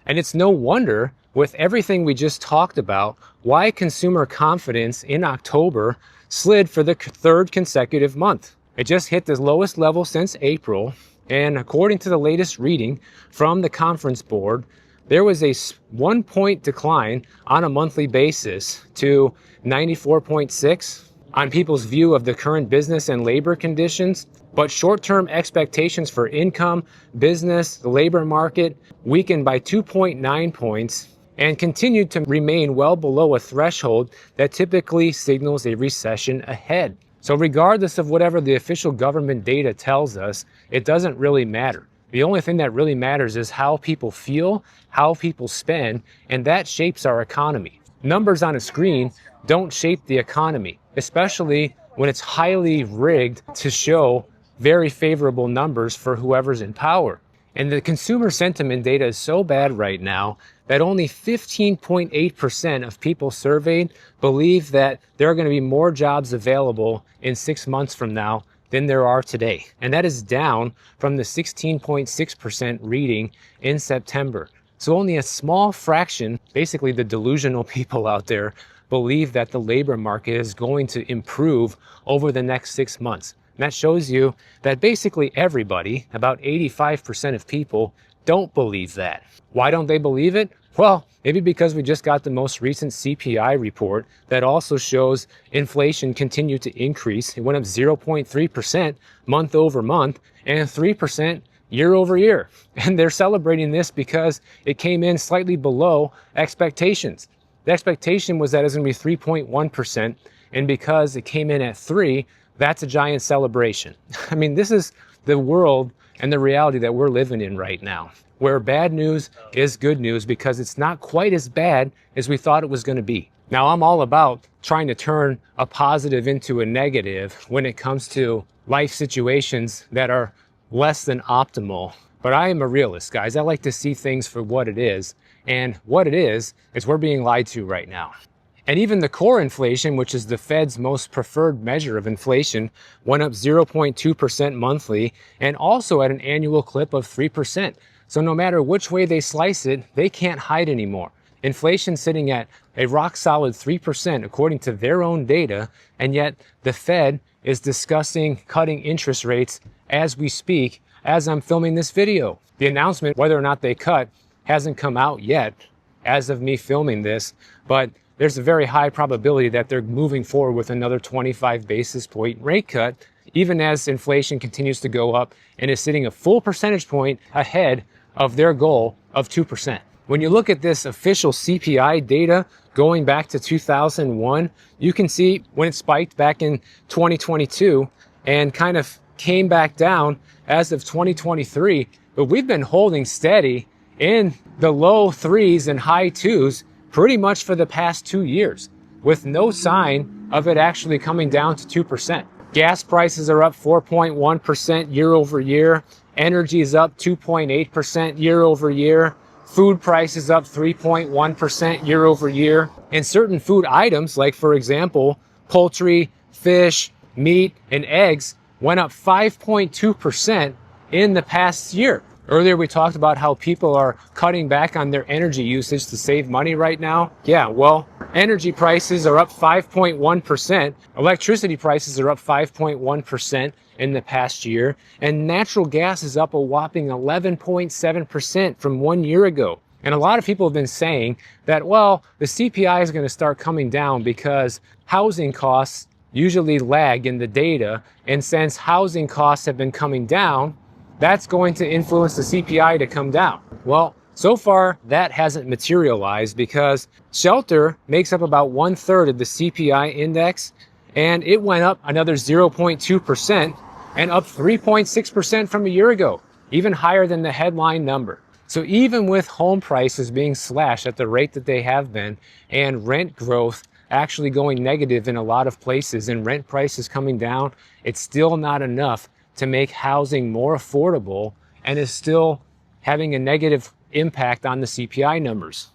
And it's no wonder, with everything we just talked about, why consumer confidence in October slid for the third consecutive month. It just hit the lowest level since April, and according to the latest reading from the Conference Board, there was a 1-point decline on a monthly basis to 94.6 on people's view of the current business and labor conditions. But short-term expectations for income, business, the labor market weakened by 2.9 points and continued to remain well below a threshold that typically signals a recession ahead. So regardless of whatever the official government data tells us, it doesn't really matter. The only thing that really matters is how people feel, how people spend, and that shapes our economy. Numbers on a screen don't shape the economy, especially when it's highly rigged to show very favorable numbers for whoever's in power. And the consumer sentiment data is so bad right now that only 15.8% of people surveyed believe that there are going to be more jobs available in 6 months from now than there are today. And that is down from the 16.6% reading in September. So only a small fraction, basically the delusional people out there, believe that the labor market is going to improve over the next 6 months. And that shows you that basically everybody, about 85% of people, don't believe that. Why don't they believe it? Well, maybe because we just got the most recent CPI report that also shows inflation continued to increase. It went up 0.3% month over month and 3% year over year. And they're celebrating this because it came in slightly below expectations. The expectation was that it was going to be 3.1%, and because it came in at 3%, that's a giant celebration. I mean, this is the world and the reality that we're living in right now, where bad news is good news because it's not quite as bad as we thought it was going to be. Now, I'm all about trying to turn a positive into a negative when it comes to life situations that are less than optimal. But I am a realist, guys. I like to see things for what it is. And what it is we're being lied to right now. And even the core inflation, which is the Fed's most preferred measure of inflation, went up 0.2% monthly and also at an annual clip of 3%. So no matter which way they slice it, they can't hide anymore. Inflation sitting at a rock solid 3% according to their own data, and yet the Fed is discussing cutting interest rates as we speak, as I'm filming this video. The announcement, whether or not they cut, hasn't come out yet as of me filming this, but there's a very high probability that they're moving forward with another 25 basis point rate cut, even as inflation continues to go up and is sitting a full percentage point ahead of their goal of 2%. When you look at this official CPI data going back to 2001, you can see when it spiked back in 2022 and kind of came back down as of 2023, but we've been holding steady in the low 3s and high 2s pretty much for the past 2 years, with no sign of it actually coming down to 2%. Gas prices are up 4.1% year over year. Energy is up 2.8% year over year. Food prices up 3.1% year over year. And certain food items, like for example, poultry, fish, meat, and eggs, went up 5.2% in the past year. Earlier, we talked about how people are cutting back on their energy usage to save money right now. Yeah, well, energy prices are up 5.1%. Electricity prices are up 5.1% in the past year. And natural gas is up a whopping 11.7% from 1 year ago. And a lot of people have been saying that, well, the CPI is going to start coming down because housing costs usually lag in the data. And since housing costs have been coming down, that's going to influence the CPI to come down. Well, so far that hasn't materialized because shelter makes up about 1/3 of the CPI index, and it went up another 0.2% and up 3.6% from a year ago, even higher than the headline number. So even with home prices being slashed at the rate that they have been and rent growth actually going negative in a lot of places and rent prices coming down, it's still not enough to make housing more affordable and is still having a negative impact on the CPI numbers.